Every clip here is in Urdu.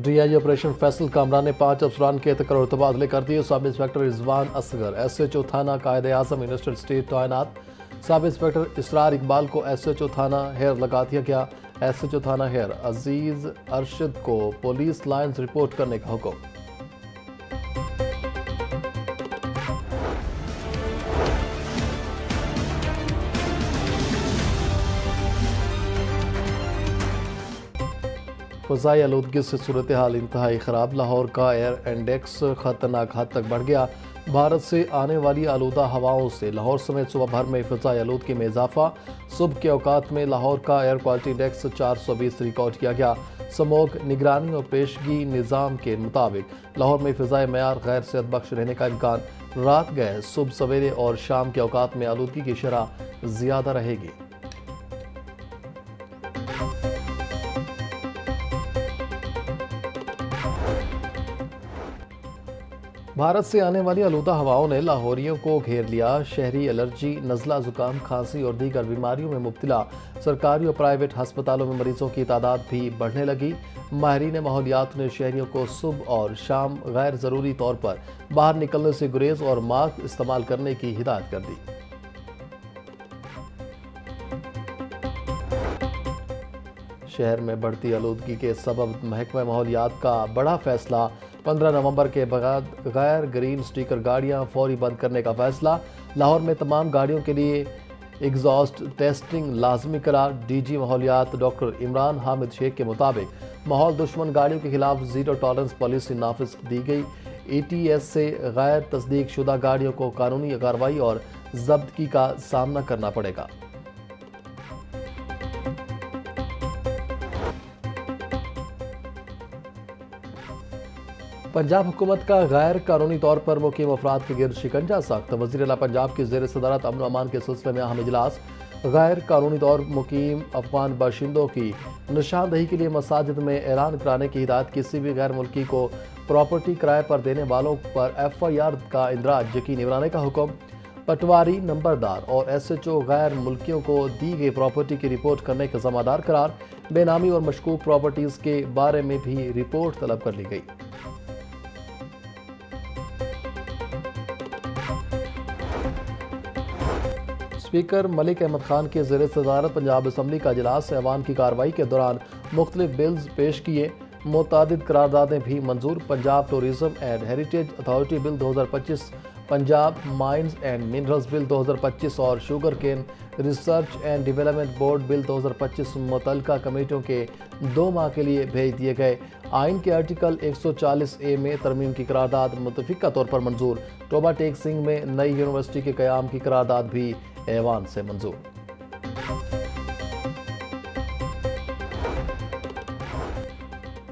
D I G operation Faisal Kamran نے 5 افسران کے تقرر تبادلے کر دیے۔ Sub inspector Rizwan Asghar S H O تھانہ قائد اعظم یونیورسٹی اسٹیٹ تعینات۔ سب انسپکٹر اسرار اقبال کو ایس ایچ او تھانہ ہیر لگا دیا گیا۔ ایس ایچ او تھانہ ہیر عزیز ارشد کو پولیس لائنز رپورٹ کرنے کا حکم۔ فضائی آلودگی سے صورتحال انتہائی خراب۔ لاہور کا ایئر انڈیکس خطرناک حد تک بڑھ گیا۔ بھارت سے آنے والی آلودہ ہواؤں سے لاہور سمیت صوبہ بھر میں فضائی آلودگی میں اضافہ۔ صبح کے اوقات میں لاہور کا ایئر کوالٹی انڈیکس 420 ریکارڈ کیا گیا۔ سموگ نگرانی اور پیشگی نظام کے مطابق لاہور میں فضائی معیار غیر صحت بخش رہنے کا امکان۔ رات گئے صبح سویرے اور شام کے اوقات میں آلودگی کی شرح زیادہ رہے گی۔ بھارت سے آنے والی آلودہ ہواؤں نے لاہوریوں کو گھیر لیا۔ شہری الرجی، نزلہ، زکام، کھانسی اور دیگر بیماریوں میں مبتلا۔ سرکاری اور پرائیویٹ ہسپتالوں میں مریضوں کی تعداد بھی بڑھنے لگی۔ ماہرین ماحولیات نے شہریوں کو صبح اور شام غیر ضروری طور پر باہر نکلنے سے گریز اور ماسک استعمال کرنے کی ہدایت کر دی۔ شہر میں بڑھتی آلودگی کے سبب محکمہ ماحولیات کا بڑا فیصلہ۔ 15 نومبر کے بعد غیر گرین سٹیکر گاڑیاں فوری بند کرنے کا فیصلہ۔ لاہور میں تمام گاڑیوں کے لیے ایگزاسٹ ٹیسٹنگ لازمی قرار۔ ڈی جی ماحولیات ڈاکٹر عمران حامد شیخ کے مطابق ماحول دشمن گاڑیوں کے خلاف زیرو ٹالرنس پالیسی نافذ دی گئی۔ ای ٹی ایس سے غیر تصدیق شدہ گاڑیوں کو قانونی کارروائی اور ضبطگی کا سامنا کرنا پڑے گا۔ پنجاب حکومت کا غیر قانونی طور پر مقیم افراد کے گرد شکنجہ سخت۔ وزیر اعلیٰ پنجاب کی زیر صدارت امن و امان کے سلسلے میں اہم اجلاس۔ غیر قانونی طور مقیم افغان باشندوں کی نشاندہی کے لیے مساجد میں اعلان کرانے کی ہدایت۔ کسی بھی غیر ملکی کو پراپرٹی کرائے پر دینے والوں پر ایف آئی آر کا اندراج یقینی بنانے کا حکم۔ پٹواری، نمبردار اور ایس ایچ او غیر ملکیوں کو دی گئی پراپرٹی کی رپورٹ کرنے کے ذمہ دار قرار۔ بے نامی اور مشکوک پراپرٹیز کے بارے میں بھی رپورٹ طلب کر لی گئی۔ اسپیکر ملک احمد خان کی زیر صدارت پنجاب اسمبلی کا اجلاس۔ ایوان کی کارروائی کے دوران مختلف بلز پیش کیے۔ متعدد قراردادیں بھی منظور۔ Punjab tourism and heritage authority bill 2025، Punjab mines and minerals bill 2025 اور sugar cane research and development board bill 2025 متعلقہ کمیٹیوں کے 2 ماہ کے لیے بھیج دیے گئے۔ آئین کے آرٹیکل 140A میں ترمیم کی قرارداد متفقہ طور پر منظور۔ ٹوبہ ٹیک سنگھ میں نئی یونیورسٹی کے قیام کی قرارداد بھی ایوان سے منظور۔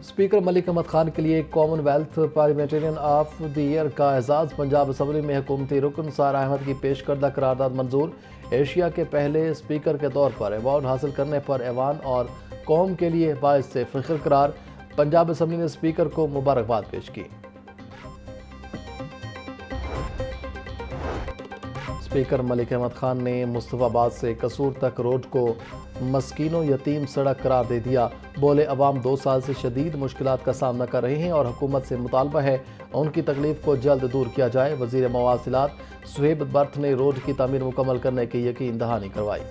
اسپیکر ملک احمد خان کے لیے commonwealth parliamentarian of the year کا اعزاز۔ پنجاب اسمبلی میں حکومتی رکن سارہ احمد کی پیش کردہ قرارداد منظور۔ ایشیا کے پہلے اسپیکر کے طور پر ایوارڈ حاصل کرنے پر ایوان اور قوم کے لیے باعث فخر قرار۔ پنجاب اسمبلی نے اسپیکر کو مبارکباد پیش کی۔ اسپیکر ملک احمد خان نے مصطفی آباد سے قصور تک روڈ کو مسکین و یتیم سڑک قرار دے دیا۔ بولے عوام 2 سال سے شدید مشکلات کا سامنا کر رہے ہیں اور حکومت سے مطالبہ ہے ان کی تکلیف کو جلد دور کیا جائے۔ وزیر مواصلات سہیب برت نے روڈ کی تعمیر مکمل کرنے کی یقین دہانی کروائی۔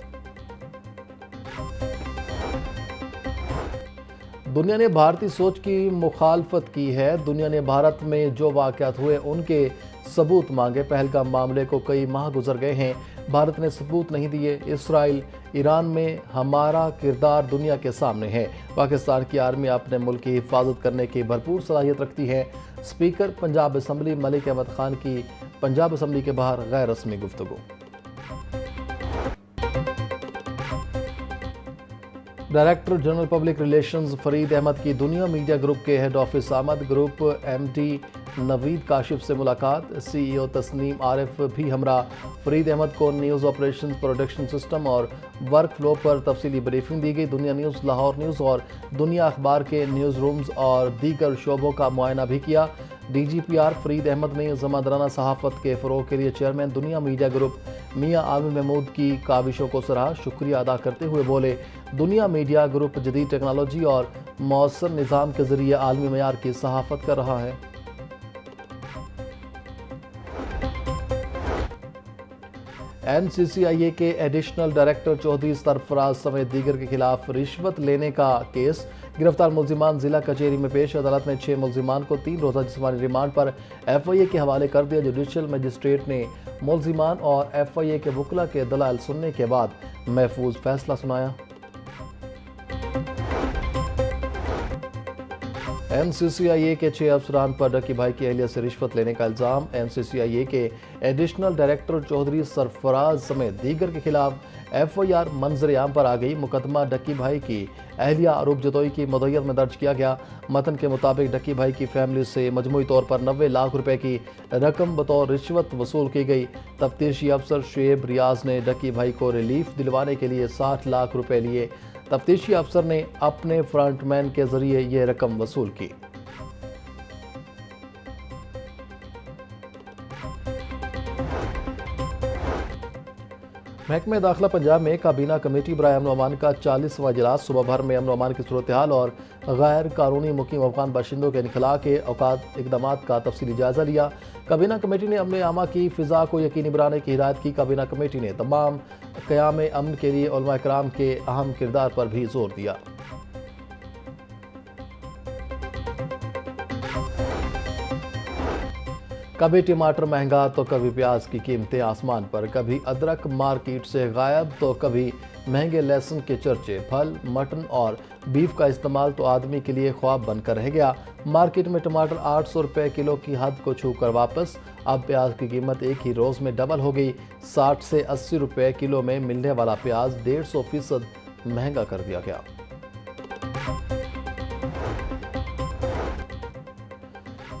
دنیا نے بھارتی سوچ کی مخالفت کی ہے۔ دنیا نے بھارت میں جو واقعات ہوئے ان کے ثبوت مانگے۔ پہلگام معاملے کو کئی ماہ گزر گئے ہیں، بھارت نے ثبوت نہیں دیے۔ اسرائیل ایران میں ہمارا کردار دنیا کے سامنے ہے۔ پاکستان کی آرمی اپنے ملک کی حفاظت کرنے کی بھرپور صلاحیت رکھتی ہے۔ اسپیکر پنجاب اسمبلی ملک احمد خان کی پنجاب اسمبلی کے باہر غیر رسمی گفتگو۔ Director general public relations Farid Ahmad کی دنیا میڈیا گروپ کے ہیڈ آفس آمد۔ گروپ ایم ڈی نوید کاشف سے ملاقات۔ سی ای او تسنیم عارف بھی ہمراہ۔ فرید احمد کو نیوز آپریشنز، پروڈکشن سسٹم اور ورک فلو پر تفصیلی بریفنگ دی گئی۔ دنیا نیوز، لاہور نیوز اور دنیا اخبار کے نیوز رومز اور دیگر شعبوں کا معائنہ بھی کیا۔ D G P R Farid Ahmad نے ذمہ صحافت کے فروغ کے لیے چیئرمین دنیا میڈیا گروپ میاں عامر محمود کی کاوشوں کو سراہا۔ شکریہ ادا کرتے ہوئے بولے، دنیا میڈیا گروپ جدید ٹیکنالوجی اور مؤثر نظام کے ذریعے عالمی معیار کی صحافت کر رہا ہے۔ این سی سی آئی اے کے ایڈیشنل ڈائریکٹر چودھری سرفراز سمیت دیگر کے خلاف رشوت لینے کا کیس، گرفتار ملزمان ضلع کچہری میں پیش۔ عدالت نے 6 ملزمان کو 3 روزہ جسمانی ریمانڈ پر ایف آئی اے کے حوالے کر دیا۔ جوڈیشل مجسٹریٹ نے ملزمان اور ایف آئی اے کے وکلاء کے دلائل سننے کے بعد محفوظ فیصلہ سنایا۔ این سی سی آئی اے کے 6 افسران پر ڈکی بھائی کی اہلیہ سے رشوت لینے کا الزام۔ این سی سی آئی اے کے ایڈیشنل ڈائریکٹر چودھری سرفراز سمیت دیگر کے خلاف ایف آئی آر منظر عام پر آ گئی۔ مقدمہ ڈکی بھائی کی اہلیہ آروپ جتوئی کی مدعیت میں درج کیا گیا۔ متن کے مطابق ڈکی بھائی کی فیملی سے مجموعی طور پر 90 لاکھ روپے کی رقم بطور رشوت وصول کی گئی۔ تفتیشی افسر شعیب ریاض نے ڈکی بھائی کو ریلیف دلوانے کے لیے 60 لاکھ روپے لیے۔ تفتیشی افسر نے اپنے فرنٹ مین کے ذریعے یہ رقم وصول کی۔ محکمہ داخلہ پنجاب میں کابینہ کمیٹی برائے امن و امان کا 40واں اجلاس صبح بھر میں امن و امان کی صورتحال اور غیر قانونی مقیم افغان باشندوں کے انخلاء کے اقدامات کا تفصیلی جائزہ لیا۔ کابینہ کمیٹی نے امن عامہ کی فضا کو یقینی بنانے کی ہدایت کی۔ کابینہ کمیٹی نے تمام قیام امن کے لیے علماء کرام کے اہم کردار پر بھی زور دیا۔ کبھی ٹماٹر مہنگا تو کبھی پیاز کی قیمتیں آسمان پر، کبھی ادرک مارکیٹ سے غائب تو کبھی مہنگے لہسن کے چرچے۔ پھل، مٹن اور بیف کا استعمال تو آدمی کے لیے خواب بن کر رہ گیا۔ مارکیٹ میں ٹماٹر 800 روپے کلو کی حد کو چھو کر واپس۔ اب پیاز کی قیمت ایک ہی روز میں ڈبل ہو گئی۔ 60 سے 80 روپے کلو میں ملنے والا پیاز 150% مہنگا کر دیا گیا۔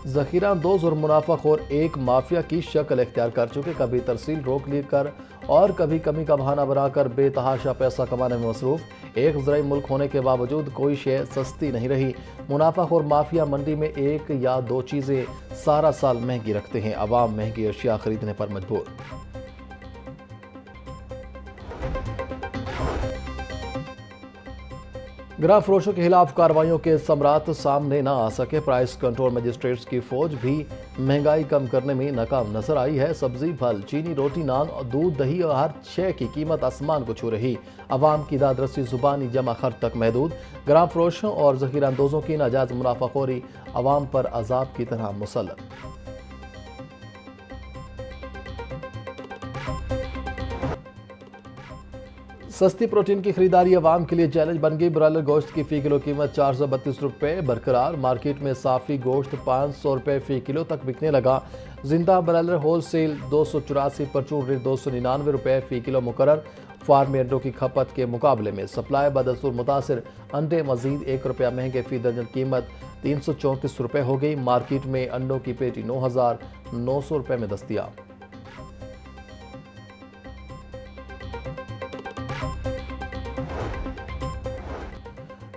ذخیرہ اندوز اور منافع خور ایک مافیا کی شکل اختیار کر چکے، کبھی ترسیل روک لی کر اور کبھی کمی کا بہانہ بنا کر بے تحاشا پیسہ کمانے میں مصروف۔ ایک زرعی ملک ہونے کے باوجود کوئی شے سستی نہیں رہی۔ منافع خور مافیا منڈی میں ایک یا دو چیزیں سارا سال مہنگی رکھتے ہیں، عوام مہنگی اشیاء خریدنے پر مجبور۔ گراں فروشوں کے خلاف کارروائیوں کے ثمرات سامنے نہ آ سکے۔ پرائس کنٹرول مجسٹریٹس کی فوج بھی مہنگائی کم کرنے میں ناکام نظر آئی ہے۔ سبزی، پھل، چینی، روٹی، نان، دودھ، دہی اور ہر شے کی قیمت آسمان کو چھو رہی۔ عوام کی داد رسی زبانی جمع خرچ تک محدود۔ گراں فروشوں اور ذخیرہ اندوزوں کی ناجائز منافع خوری عوام پر عذاب کی طرح مسلط۔ سستی پروٹین کی خریداری عوام کے لیے چیلنج بن گئی۔ برائلر گوشت کی فی کلو قیمت 432 روپے برقرار۔ مارکیٹ میں صافی گوشت 500 روپے فی کلو تک بکنے لگا۔ زندہ برائلر ہول سیل 284، پرچون ریٹ 299 روپے فی کلو مقرر۔ فارمی انڈوں کی کھپت کے مقابلے میں سپلائی بدستور متاثر، انڈے مزید 1 روپیہ مہنگے، فی درجن قیمت 334 روپے ہو گئی۔ مارکیٹ میں انڈوں کی پیٹی 9900 روپے میں دستیاب۔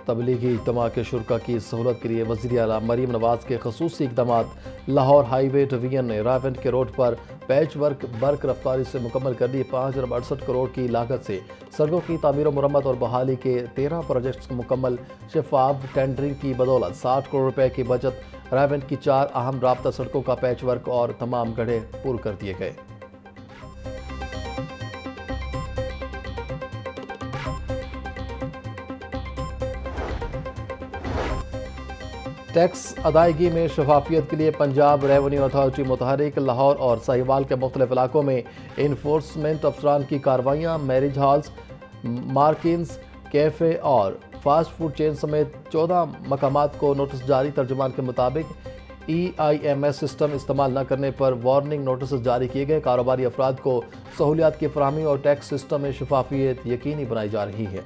تبلیغی اجتماع کے شرکاء کی سہولت کے لیے وزیر اعلیٰ مریم نواز کے خصوصی اقدامات۔ لاہور ہائی وے ڈویژن نے راولپنڈی کے روڈ پر پیچ ورک برق رفتاری سے مکمل کر دی۔ 5.68 کروڑ کی لاگت سے سڑکوں کی تعمیر و مرمت اور بحالی کے 13 پروجیکٹس مکمل۔ شفاف ٹینڈرنگ کی بدولت 60 کروڑ روپے کی بچت۔ راولپنڈی کی 4 اہم رابطہ سڑکوں کا پیچ ورک اور تمام گڑھے پور کر دیے گئے۔ ٹیکس ادائیگی میں شفافیت کے لیے پنجاب ریونیو اتھارٹی متحرک۔ لاہور اور ساہیوال کے مختلف علاقوں میں انفورسمنٹ افسران کی کارروائیاں۔ میرج ہالز، مارکینز، کیفے اور فاسٹ فوڈ چین سمیت 14 مقامات کو نوٹس جاری۔ ترجمان کے مطابق EIMS سسٹم استعمال نہ کرنے پر وارننگ نوٹسز جاری کیے گئے۔ کاروباری افراد کو سہولیات کی فراہمی اور ٹیکس سسٹم میں شفافیت یقینی بنائی جا رہی ہے۔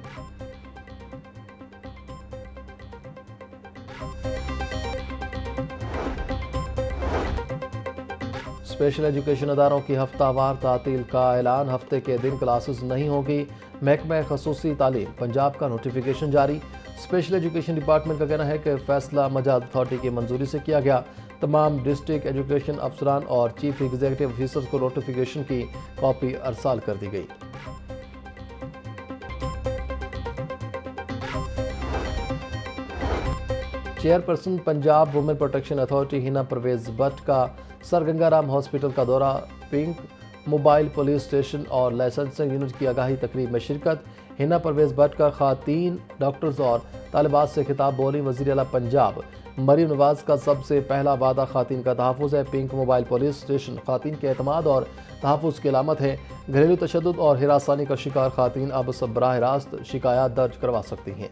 اسپیشل ایجوکیشن اداروں کی ہفتہ وار تعطیل کا اعلان۔ ہفتے کے دن کلاسز نہیں ہوگی۔ محکمہ خصوصی تعلیم پنجاب کا نوٹیفیکیشن جاری۔ اسپیشل ایجوکیشن ڈپارٹمنٹ کا کہنا ہے کہ فیصلہ مجاز اتھارٹی کی منظوری سے کیا گیا۔ تمام ڈسٹرکٹ ایجوکیشن افسران اور چیف ایگزیکٹو آفیسرز کو نوٹیفیکیشن کی کاپی ارسال کر دی گئی۔ Chairperson Punjab women protection authority Hina Parvez but کا سر گنگا رام ہاسپٹل کا دورہ، پنک موبائل پولیس اسٹیشن اور لائسنسنگ یونٹ کی آگاہی تقریب میں شرکت۔ ہنا پرویز بٹ کا خواتین ڈاکٹرز اور طالبات سے خطاب بولی، وزیر اعلیٰ پنجاب مریم نواز کا سب سے پہلا وعدہ خواتین کا تحفظ ہے۔ پنک موبائل پولیس اسٹیشن خواتین کے اعتماد اور تحفظ کی علامت ہے۔ گھریلو تشدد اور ہراسانی کا شکار خواتین اب براہ راست شکایات درج کروا سکتی ہیں۔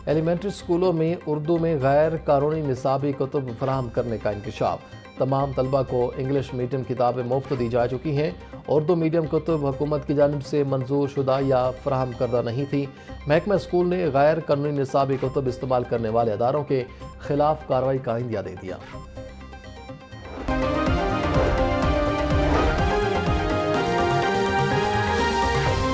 ایلیمنٹری اسکولوں میں اردو میں غیر قانونی نصابی کتب فراہم کرنے کا انکشاف۔ تمام طلبہ کو انگلش میڈیم کتابیں مفت دی جا چکی ہیں۔ اردو میڈیم کتب حکومت کی جانب سے منظور شدہ یا فراہم کردہ نہیں تھی۔ محکمہ اسکول نے غیر قانونی نصابی کتب استعمال کرنے والے اداروں کے خلاف کارروائی کا عندیہ دے دیا۔